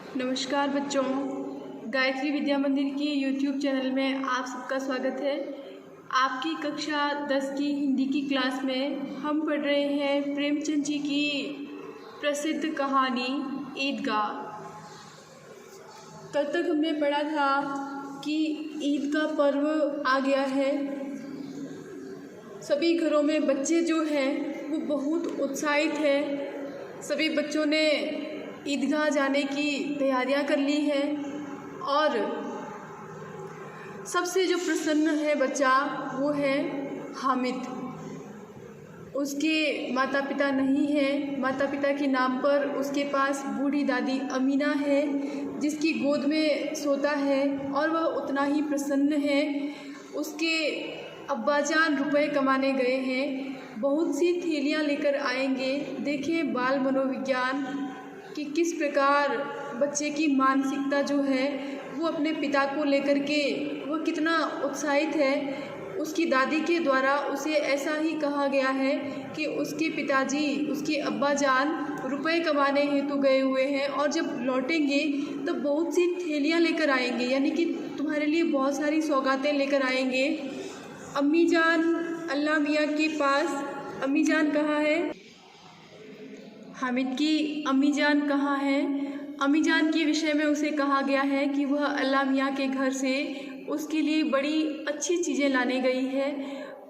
नमस्कार बच्चों, गायत्री विद्या मंदिर की YouTube चैनल में आप सबका स्वागत है। आपकी कक्षा 10 की हिंदी की क्लास में हम पढ़ रहे हैं प्रेमचंद जी की प्रसिद्ध कहानी ईदगाह। कल तक हमने पढ़ा था कि ईद का पर्व आ गया है। सभी घरों में बच्चे जो हैं वो बहुत उत्साहित हैं। सभी बच्चों ने ईदगाह जाने की तैयारियां कर ली हैं और सबसे जो प्रसन्न है बच्चा वो है हामिद। उसके माता पिता नहीं हैं। माता पिता के नाम पर उसके पास बूढ़ी दादी अमीना है जिसकी गोद में सोता है और वह उतना ही प्रसन्न है। उसके अब्बाजान रुपए कमाने गए हैं, बहुत सी थैलियाँ लेकर आएंगे। देखें बाल मनोविज्ञान कि किस प्रकार बच्चे की मानसिकता जो है वो अपने पिता को लेकर के वह कितना उत्साहित है। उसकी दादी के द्वारा उसे ऐसा ही कहा गया है कि उसके पिताजी, उसके अब्बाजान रुपए कमाने हेतु गए हुए हैं और जब लौटेंगे तो बहुत सी थैलियाँ लेकर आएंगे, यानी कि तुम्हारे लिए बहुत सारी सौगातें लेकर आएंगे। अम्मी जान अल्लाह मियाँ के पास, अम्मी जान कहाँ है? हामिद की अम्मी जान कहाँ है? अम्मी जान के विषय में उसे कहा गया है कि वह अल्लाह मियाँ के घर से उसके लिए बड़ी अच्छी चीज़ें लाने गई है,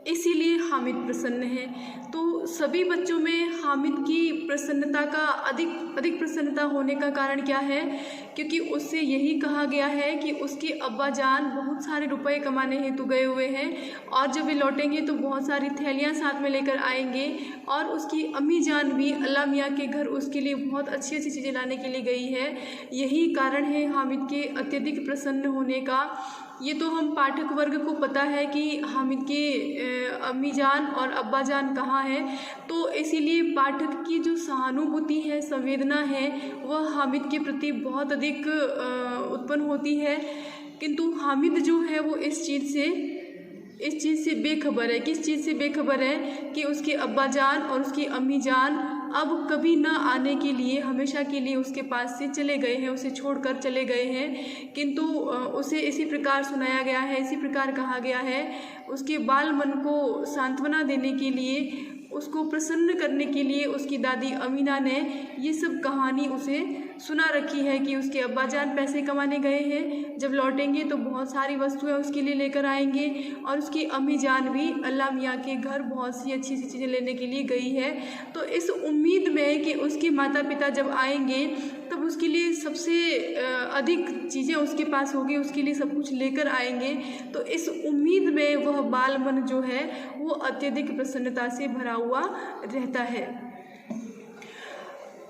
इसीलिए हामिद प्रसन्न है। तो सभी बच्चों में हामिद की प्रसन्नता का अधिक प्रसन्नता होने का कारण क्या है? क्योंकि उससे यही कहा गया है कि उसके अब्बा जान बहुत सारे रुपए कमाने हेतु गए हुए हैं और जब वे लौटेंगे तो बहुत सारी थैलियाँ साथ में लेकर आएंगे और उसकी अम्मी जान भी अल्लाह मियाँ के घर उसके लिए बहुत अच्छी अच्छी चीज़ें लाने के लिए गई है। यही कारण है हामिद के अत्यधिक प्रसन्न होने का। ये तो हम पाठक वर्ग को पता है कि हामिद के अम्मी जान और अब्बा जान कहाँ है, तो इसीलिए पाठक की जो सहानुभूति है, संवेदना है, वह हामिद के प्रति बहुत अधिक उत्पन्न होती है। किंतु हामिद जो है वो इस चीज़ से बेखबर है। किस चीज़ से बेखबर है? कि उसके अब्बा जान और उसकी अम्मी जान अब कभी ना आने के लिए हमेशा के लिए उसके पास से चले गए हैं, उसे छोड़कर चले गए हैं। किंतु उसे इसी प्रकार सुनाया गया है, इसी प्रकार कहा गया है, उसके बाल मन को सांत्वना देने के लिए, उसको प्रसन्न करने के लिए उसकी दादी अमीना ने ये सब कहानी उसे सुना रखी है कि उसके अब्बा जान पैसे कमाने गए हैं, जब लौटेंगे तो बहुत सारी वस्तुएं उसके लिए लेकर आएंगे और उसकी अम्मी जान भी अल्लाह मियाँ के घर बहुत सी अच्छी सी चीज़ें लेने के लिए गई है। तो इस उम्मीद में कि उसके माता पिता जब आएंगे तब उसके लिए सबसे अधिक चीज़ें उसके पास होगी, उसके लिए सब कुछ लेकर आएंगे। तो इस उम्मीद में वह बाल मन जो है वो अत्यधिक प्रसन्नता से भरा हुआ रहता है।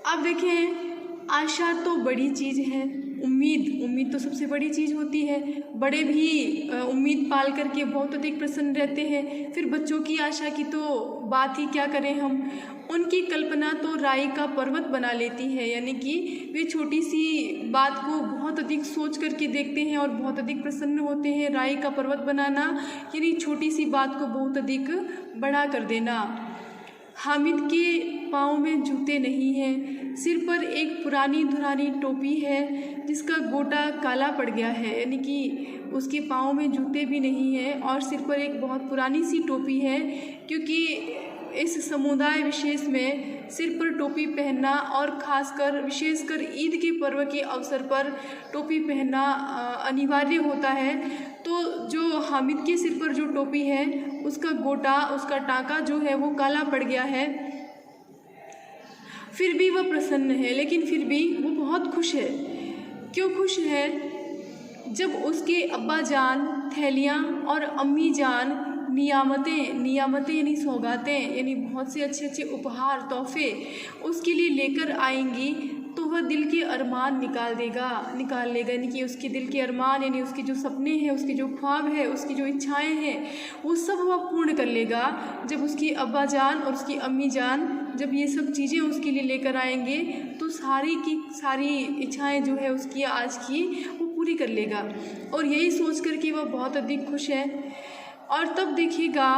अब देखें, आशा तो बड़ी चीज़ है, उम्मीद तो सबसे बड़ी चीज़ होती है। बड़े भी उम्मीद पाल करके बहुत अधिक प्रसन्न रहते हैं। फिर बच्चों की आशा की तो बात ही क्या करें हम। उनकी कल्पना तो राई का पर्वत बना लेती है, यानी कि वे छोटी सी बात को बहुत अधिक सोच करके देखते हैं और बहुत अधिक प्रसन्न होते हैं। राई का पर्वत बनाना यानी छोटी सी बात को बहुत अधिक बड़ा कर देना। हामिद के पाँव में जूते नहीं हैं, सिर पर एक पुरानी धुरानी टोपी है जिसका गोटा काला पड़ गया है, यानी कि उसके पाँव में जूते भी नहीं हैं और सिर पर एक बहुत पुरानी सी टोपी है। क्योंकि इस समुदाय विशेष में सिर पर टोपी पहनना और ख़ासकर विशेषकर ईद के पर्व के अवसर पर टोपी पहनना अनिवार्य होता है। तो जो हामिद के सिर पर जो टोपी है उसका गोटा, उसका टाँका जो है वो काला पड़ गया है। फिर भी वह प्रसन्न है, लेकिन फिर भी वो बहुत खुश है। क्यों खुश है? जब उसके अब्बा जान थैलियाँ और अम्मी जान नियामतें यानी सौगातें, यानी बहुत से अच्छे अच्छे उपहार, तोहफे उसके लिए लेकर आएंगी तो वह दिल के अरमान निकाल लेगा, यानी कि उसके दिल के अरमान, यानी उसके जो सपने हैं, उसके जो ख्वाब है, उसकी जो इच्छाएं हैं, वो सब वह पूर्ण कर लेगा। जब उसकी अब्बा जान और उसकी अम्मी जान जब ये सब चीज़ें उसके लिए लेकर आएंगे तो सारी की सारी इच्छाएं जो है उसकी आज की वो पूरी कर लेगा। और यही सोच कर कि वह बहुत अधिक खुश है। और तब देखिएगा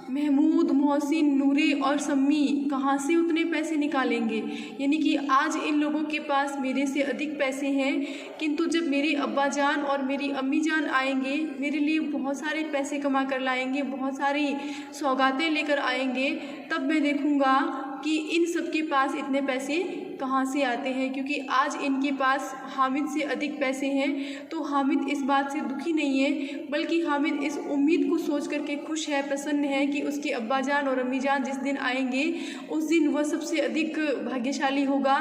महमूद, मोहसिन, नूरे और सम्मी कहाँ से उतने पैसे निकालेंगे। यानी कि आज इन लोगों के पास मेरे से अधिक पैसे हैं, किंतु जब मेरे अब्बा जान और मेरी अम्मी जान आएंगे, मेरे लिए बहुत सारे पैसे कमा कर लाएंगे, बहुत सारी सौगातें लेकर आएंगे, तब मैं देखूँगा कि इन सब के पास इतने पैसे कहाँ से आते हैं। क्योंकि आज इनके पास हामिद से अधिक पैसे हैं, तो हामिद इस बात से दुखी नहीं है, बल्कि हामिद इस उम्मीद को सोच करके खुश है, प्रसन्न है कि उसके अब्बा जान और अम्मी जान जिस दिन आएंगे उस दिन वह सबसे अधिक भाग्यशाली होगा,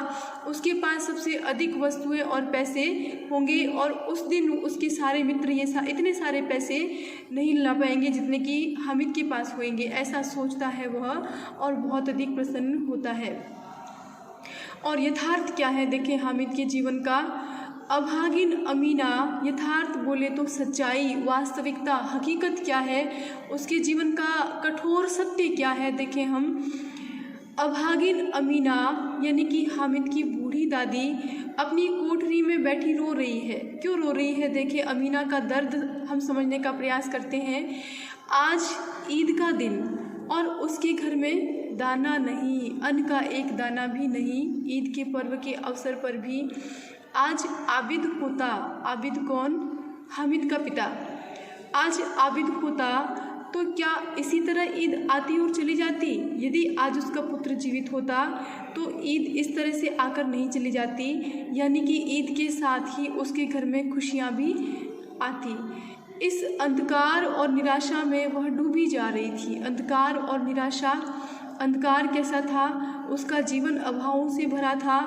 उसके पास सबसे अधिक वस्तुएं और पैसे होंगे, और उस दिन उसके सारे मित्र इतने सारे पैसे नहीं ला पाएंगे जितने कि हामिद के पास होंगे। ऐसा सोचता है वह और बहुत अधिक प्रसन्न होता है। और यथार्थ क्या है देखें हामिद के जीवन का। अभागिन अमीना, यथार्थ बोले तो सच्चाई, वास्तविकता, हकीकत क्या है, उसके जीवन का कठोर सत्य क्या है देखें हम। अभागिन अमीना यानी कि हामिद की बूढ़ी दादी अपनी कोठरी में बैठी रो रही है। क्यों रो रही है देखिए, अमीना का दर्द हम समझने का प्रयास करते हैं। आज ईद का दिन और उसके घर में दाना नहीं, अन्न का एक दाना भी नहीं। ईद के पर्व के अवसर पर भी आज आबिद होता, आबिद कौन, हामिद का पिता, आज आबिद होता तो क्या इसी तरह ईद आती और चली जाती। यदि आज उसका पुत्र जीवित होता तो ईद इस तरह से आकर नहीं चली जाती, यानी कि ईद के साथ ही उसके घर में खुशियाँ भी आती। इस अंधकार और निराशा में वह डूबी जा रही थी। अंधकार और निराशा, अंधकार कैसा था, उसका जीवन अभावों से भरा था।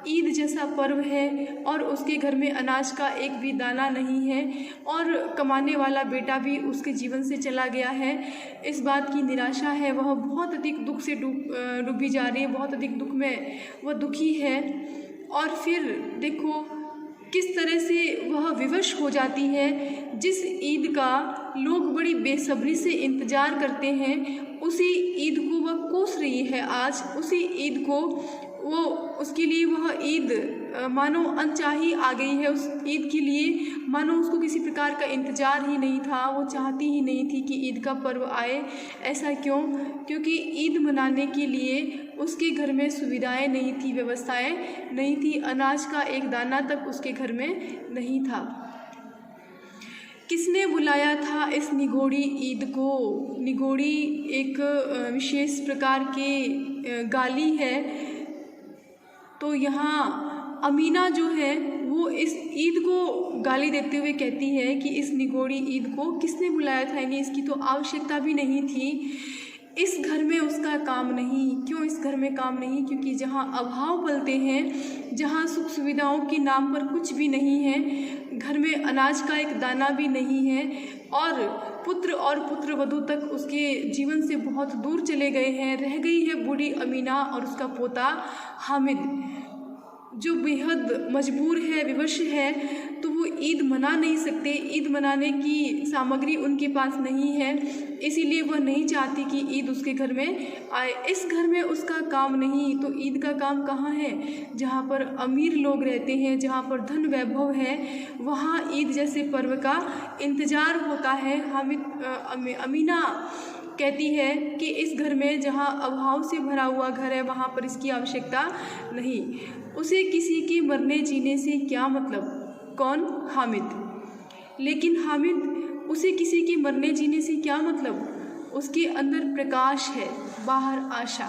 ईद जैसा पर्व है और उसके घर में अनाज का एक भी दाना नहीं है, और कमाने वाला बेटा भी उसके जीवन से चला गया है। इस बात की निराशा है, वह बहुत अधिक दुख से डूबी जा रही है, बहुत अधिक दुख में वह दुखी है। और फिर देखो किस तरह से वह विवश हो जाती है। जिस ईद का लोग बड़ी बेसब्री से इंतज़ार करते हैं, उसी ईद को वह कोस रही है। आज उसी ईद को वो, उसके लिए वह ईद मानो अनचाही आ गई है। उस ईद के लिए मानो उसको किसी प्रकार का इंतज़ार ही नहीं था, वो चाहती ही नहीं थी कि ईद का पर्व आए। ऐसा क्यों? क्योंकि ईद मनाने के लिए उसके घर में सुविधाएं नहीं थी, व्यवस्थाएं नहीं थी, अनाज का एक दाना तक उसके घर में नहीं था। किसने बुलाया था इस निगोड़ी ईद को? निगोड़ी एक विशेष प्रकार के गाली है। तो यहाँ अमीना जो है वो इस ईद को गाली देते हुए कहती है कि इस निगोड़ी ईद को किसने बुलाया था, यानी इसकी तो आवश्यकता भी नहीं थी। इस घर में उसका काम नहीं। क्यों इस घर में काम नहीं? क्योंकि जहाँ अभाव पलते हैं, जहाँ सुख सुविधाओं के नाम पर कुछ भी नहीं है, घर में अनाज का एक दाना भी नहीं है, और पुत्र और पुत्रवधू तक उसके जीवन से बहुत दूर चले गए हैं। रह गई है बूढ़ी अमीना और उसका पोता हामिद, जो बेहद मजबूर है, विवश है। तो वो ईद मना नहीं सकते, ईद मनाने की सामग्री उनके पास नहीं है, इसीलिए वह नहीं चाहती कि ईद उसके घर में आए। इस घर में उसका काम नहीं, तो ईद का काम कहाँ है? जहाँ पर अमीर लोग रहते हैं, जहाँ पर धन वैभव है, वहाँ ईद जैसे पर्व का इंतज़ार होता है। अमीना कहती है कि इस घर में जहाँ अभाव से भरा हुआ घर है, वहाँ पर इसकी आवश्यकता नहीं। उसे किसी के मरने जीने से क्या मतलब? कौन? हामिद। लेकिन हामिद, उसे किसी के मरने जीने से क्या मतलब? उसके अंदर प्रकाश है, बाहर आशा।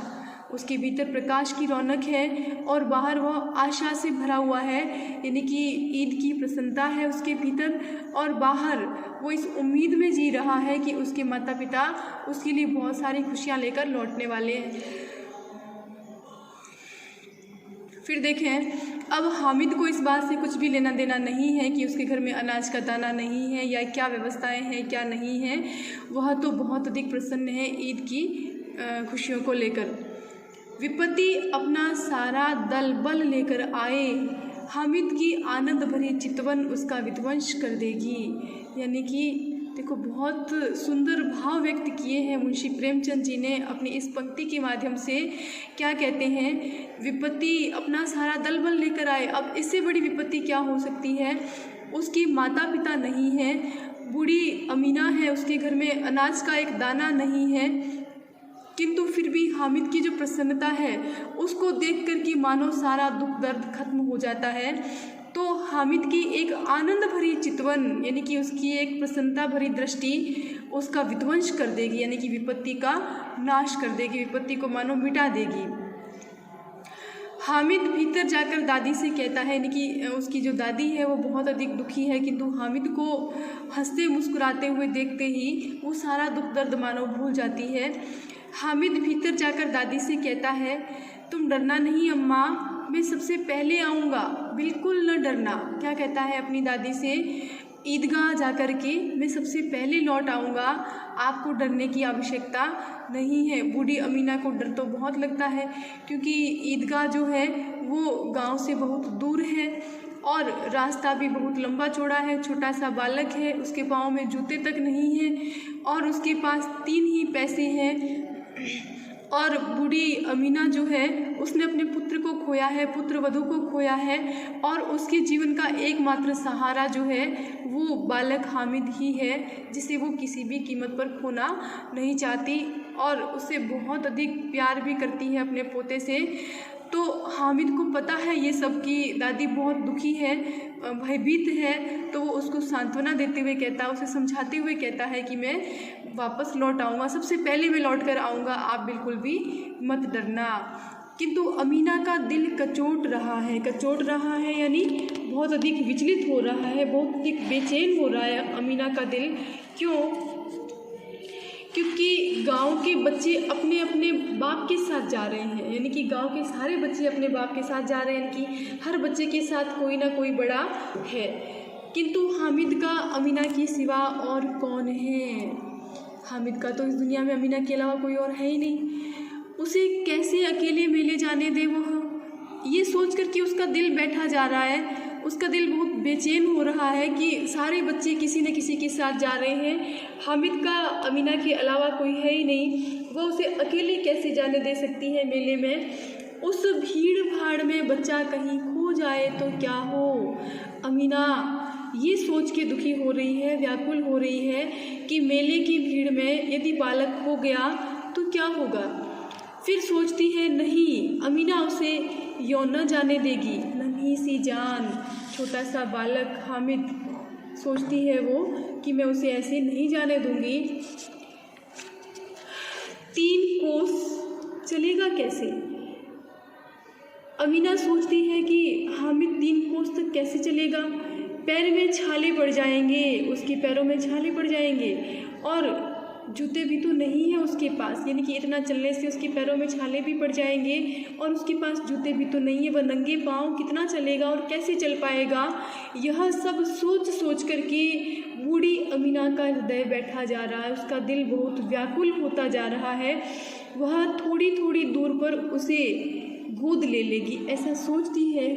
उसके भीतर प्रकाश की रौनक है और बाहर वह आशा से भरा हुआ है, यानी कि ईद की प्रसन्नता है उसके भीतर, और बाहर वो इस उम्मीद में जी रहा है कि उसके माता पिता उसके लिए बहुत सारी खुशियाँ लेकर लौटने वाले हैं। फिर देखें, अब हामिद को इस बात से कुछ भी लेना देना नहीं है कि उसके घर में अनाज का दाना नहीं है या क्या व्यवस्थाएं हैं क्या नहीं हैं। वह तो बहुत अधिक प्रसन्न है ईद की खुशियों को लेकर। विपत्ति अपना सारा दल बल लेकर आए, हामिद की आनंद भरी चितवन उसका विध्वंस कर देगी। यानी कि देखो, बहुत सुंदर भाव व्यक्त किए हैं मुंशी प्रेमचंद जी ने अपनी इस पंक्ति के माध्यम से। क्या कहते हैं? विपत्ति अपना सारा दल बल लेकर आए। अब इससे बड़ी विपत्ति क्या हो सकती है? उसके माता पिता नहीं हैं, बूढ़ी अमीना है, उसके घर में अनाज का एक दाना नहीं है, किंतु फिर भी हामिद की जो प्रसन्नता है उसको देख कर कि मानो सारा दुख दर्द खत्म हो जाता है। तो हामिद की एक आनंद भरी चितवन यानी कि उसकी एक प्रसन्नता भरी दृष्टि उसका विध्वंस कर देगी, यानी कि विपत्ति का नाश कर देगी, विपत्ति को मानो मिटा देगी। हामिद भीतर जाकर दादी से कहता है, यानी कि उसकी जो दादी है वो बहुत अधिक दुखी है, किंतु हामिद को हंसते मुस्कुराते हुए देखते ही वो सारा दुख दर्द मानो भूल जाती है। हामिद भीतर जाकर दादी से कहता है, तुम डरना नहीं अम्मा, मैं सबसे पहले आऊँगा, बिल्कुल न डरना। क्या कहता है अपनी दादी से? ईदगाह जाकर के मैं सबसे पहले लौट आऊँगा, आपको डरने की आवश्यकता नहीं है। बूढ़ी अमीना को डर तो बहुत लगता है, क्योंकि ईदगाह जो है वो गांव से बहुत दूर है और रास्ता भी बहुत लंबा चौड़ा है। छोटा सा बालक है, उसके पाँव में जूते तक नहीं हैं और उसके पास 3 ही पैसे हैं। और बूढ़ी अमीना जो है उसने अपने पुत्र को खोया है, पुत्र वधू को खोया है, और उसके जीवन का एकमात्र सहारा जो है वो बालक हामिद ही है, जिसे वो किसी भी कीमत पर खोना नहीं चाहती और उससे बहुत अधिक प्यार भी करती है अपने पोते से। तो हामिद को पता है ये सब कि दादी बहुत दुखी है, भयभीत है, तो वो उसको सांत्वना देते हुए कहता है, उसे समझाते हुए कहता है कि मैं वापस लौट आऊँगा, सबसे पहले मैं लौट कर आऊँगा, आप बिल्कुल भी मत डरना। किंतु अमीना का दिल कचोट रहा है, यानी बहुत अधिक विचलित हो रहा है, बहुत अधिक बेचैन हो रहा है अमीना का दिल। क्यों? क्योंकि गांव के बच्चे अपने अपने बाप के साथ जा रहे हैं, यानी कि गांव के सारे बच्चे अपने बाप के साथ जा रहे हैं, यानी कि हर बच्चे के साथ कोई ना कोई बड़ा है। किंतु हामिद का अमीना के सिवा और कौन है? हामिद का तो इस दुनिया में अमीना के अलावा कोई और है ही नहीं। उसे कैसे अकेले मेले जाने दे वह, ये सोच कर कि उसका दिल बैठा जा रहा है, उसका दिल बहुत बेचैन हो रहा है कि सारे बच्चे किसी न किसी के साथ जा रहे हैं, हामिद का अमीना के अलावा कोई है ही नहीं, वह उसे अकेले कैसे जाने दे सकती है मेले में। उस भीड़ भाड़ में बच्चा कहीं खो जाए तो क्या हो। अमीना ये सोच के दुखी हो रही है, व्याकुल हो रही है कि मेले की भीड़ में यदि बालक खो गया तो क्या होगा। फिर सोचती है नहीं, अमीना उसे यों न जाने देगी, नन्ही सी जान, छोटा सा बालक हामिद, सोचती है वो कि मैं उसे ऐसे नहीं जाने दूंगी। 3 कोस चलेगा कैसे? अमीना सोचती है कि हामिद 3 कोस तक कैसे चलेगा, पैर में छाले पड़ जाएंगे, उसके पैरों में छाले पड़ जाएंगे, और जूते भी तो नहीं है उसके पास, यानी कि इतना चलने से उसके पैरों में छाले भी पड़ जाएंगे और उसके पास जूते भी तो नहीं है, वह नंगे पाँव कितना चलेगा और कैसे चल पाएगा। यह सब सोच सोच कर के बूढ़ी अमीना का हृदय बैठा जा रहा है, उसका दिल बहुत व्याकुल होता जा रहा है। वह थोड़ी थोड़ी दूर पर उसे गोद ले लेगी, ऐसा सोचती है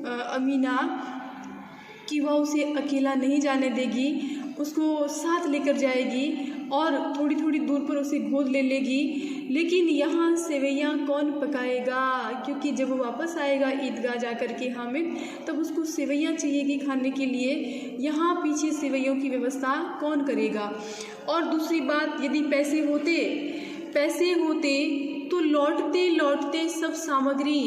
अमीना कि वह उसे अकेला नहीं जाने देगी, उसको साथ लेकर जाएगी और थोड़ी थोड़ी दूर पर उसे गोद ले लेगी। लेकिन यहाँ सेवैयाँ कौन पकाएगा, क्योंकि जब वो वापस आएगा ईदगाह जा कर के हामिद, तब उसको सेवैयाँ चाहिएगी खाने के लिए। यहाँ पीछे सेवैयों की व्यवस्था कौन करेगा। और दूसरी बात, यदि पैसे होते तो लौटते लौटते सब सामग्री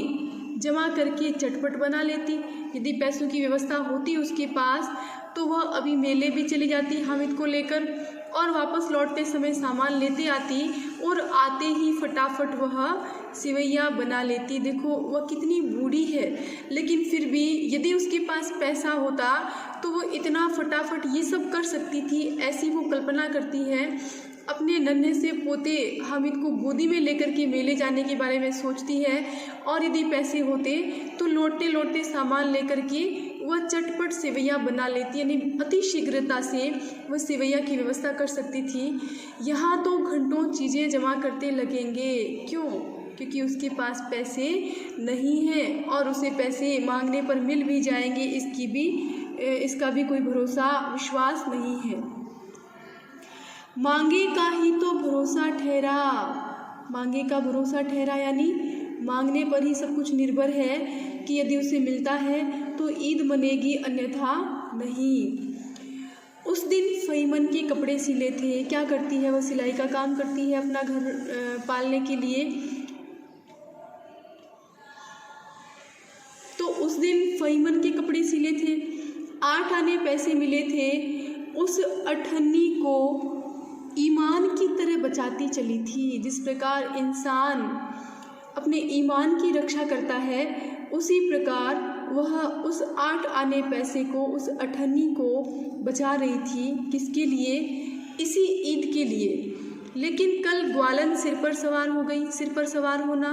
जमा करके चटपट बना लेती। यदि पैसों की व्यवस्था होती उसके पास तो वह अभी मेले भी चली जाती हामिद को लेकर और वापस लौटते समय सामान लेते आती और आते ही फटाफट वह सेवैयाँ बना लेती। देखो वह कितनी बूढ़ी है, लेकिन फिर भी यदि उसके पास पैसा होता तो वो इतना फटाफट ये सब कर सकती थी, ऐसी वो कल्पना करती है। अपने नन्हे से पोते हामिद को गोदी में लेकर के मेले जाने के बारे में सोचती है, और यदि पैसे होते तो लौटते लौटते सामान लेकर के वह चटपट सेवैयाँ बना लेती, यानी अति शीघ्रता से वह सेवैयाँ की व्यवस्था कर सकती थी। यहाँ तो घंटों चीज़ें जमा करते लगेंगे, क्यों? क्योंकि उसके पास पैसे नहीं हैं और उसे पैसे मांगने पर मिल भी जाएंगे, इसका भी कोई भरोसा विश्वास नहीं है। मांगे का ही तो भरोसा ठहरा, मांगे का भरोसा ठहरा, यानी मांगने पर ही सब कुछ निर्भर है। कि यदि उसे मिलता है तो ईद मनेगी, अन्यथा नहीं। उस दिन फ़हीमन के कपड़े सिले थे। क्या करती है वह? सिलाई का काम करती है अपना घर पालने के लिए। तो उस दिन फ़हीमन के कपड़े सिले थे, 8 आने पैसे मिले थे। उस अठन्नी को ईमान की तरह बचाती चली थी। जिस प्रकार इंसान अपने ईमान की रक्षा करता है, उसी प्रकार वह उस 8 आने पैसे को, उस अठन्नी को बचा रही थी। किसके लिए? इसी ईद के लिए। लेकिन कल ग्वालन सिर पर सवार हो गई। सिर पर सवार होना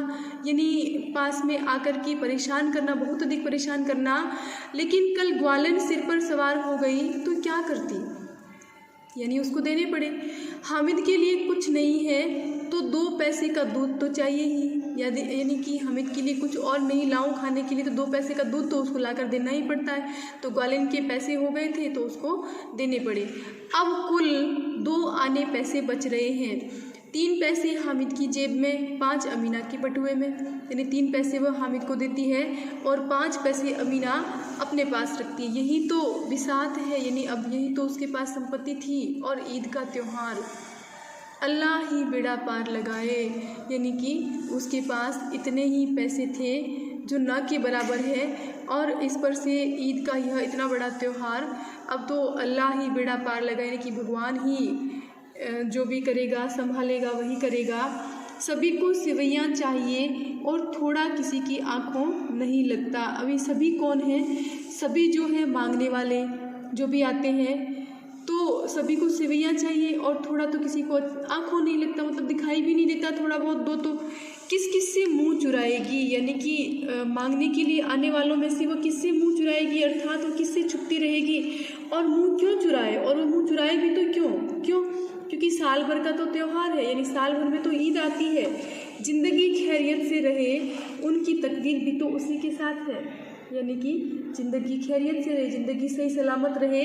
यानी पास में आकर के परेशान करना, बहुत अधिक परेशान करना। लेकिन कल ग्वालन सिर पर सवार हो गई तो क्या करती? यानी उसको देने पड़े। हामिद के लिए कुछ नहीं है तो 2 पैसे का दूध तो चाहिए ही। यानी कि हामिद के लिए कुछ और नहीं लाऊं खाने के लिए, तो 2 पैसे का दूध तो उसको लाकर देना ही पड़ता है। तो ग्वालिन के पैसे हो गए थे तो उसको देने पड़े। अब कुल 2 आने पैसे बच रहे हैं। 3 पैसे हामिद की जेब में, 5 अमीना के बटुए में। यानी 3 पैसे वह हामिद को देती है और 5 पैसे अमीना अपने पास रखती है। यही तो बिसात है, यानी अब यही तो उसके पास संपत्ति थी। और ईद का त्यौहार अल्लाह ही बेड़ा पार लगाए, यानी कि उसके पास इतने ही पैसे थे जो न के बराबर है। और इस पर से ईद का यह इतना बड़ा त्यौहार, अब तो अल्लाह ही बेड़ा पार लगाए, यानी कि भगवान ही जो भी करेगा संभालेगा, वही करेगा। सभी को सिवैयाँ चाहिए और थोड़ा किसी की आँखों नहीं लगता। अभी सभी कौन है? सभी जो है मांगने वाले जो भी आते हैं, तो सभी को सिवैयाँ चाहिए और थोड़ा तो किसी को आँखों नहीं लगता, मतलब दिखाई भी नहीं देता। थोड़ा बहुत दो तो किस किस से मुँह चुराएगी? यानी कि मांगने के लिए आने वालों में से वो किससे मुँह चुराएगी? अर्थात वो किससे छुपती रहेगी? और मुँह क्यों चुराए? और वो मुँह चुराए भी तो क्यों? क्योंकि साल भर का तो त्यौहार है, यानी साल भर में तो ईद आती है। ज़िंदगी खैरियत से रहे, उनकी तकदीर भी तो उसी के साथ है। यानी कि ज़िंदगी खैरियत से रहे, ज़िंदगी सही सलामत रहे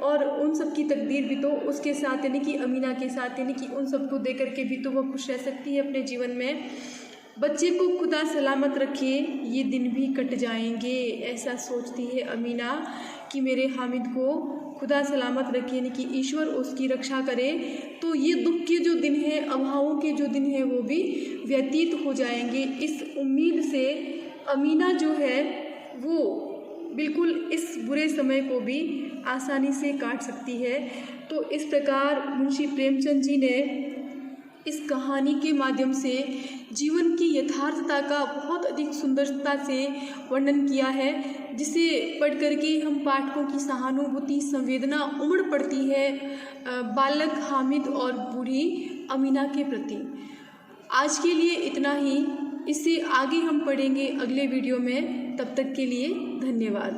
और उन सब की तकदीर भी तो उसके साथ, यानी कि अमीना के साथ, यानी कि उन सबको दे करके भी तो वह खुश रह सकती है अपने जीवन में। बच्चे को खुदा सलामत रखे, ये दिन भी कट जाएंगे, ऐसा सोचती है अमीना कि मेरे हामिद को खुदा सलामत रखे, यानी कि ईश्वर उसकी रक्षा करे। तो ये दुख के जो दिन हैं, अभावों के जो दिन हैं, वो भी व्यतीत हो जाएंगे। इस उम्मीद से अमीना जो है वो बिल्कुल इस बुरे समय को भी आसानी से काट सकती है। तो इस प्रकार मुंशी प्रेमचंद जी ने इस कहानी के माध्यम से जीवन की यथार्थता का बहुत अधिक सुंदरता से वर्णन किया है, जिसे पढ़ करके हम पाठकों की सहानुभूति, संवेदना उमड़ पड़ती है बालक हामिद और बूढ़ी अमीना के प्रति। आज के लिए इतना ही। इससे आगे हम पढ़ेंगे अगले वीडियो में। तब तक के लिए धन्यवाद।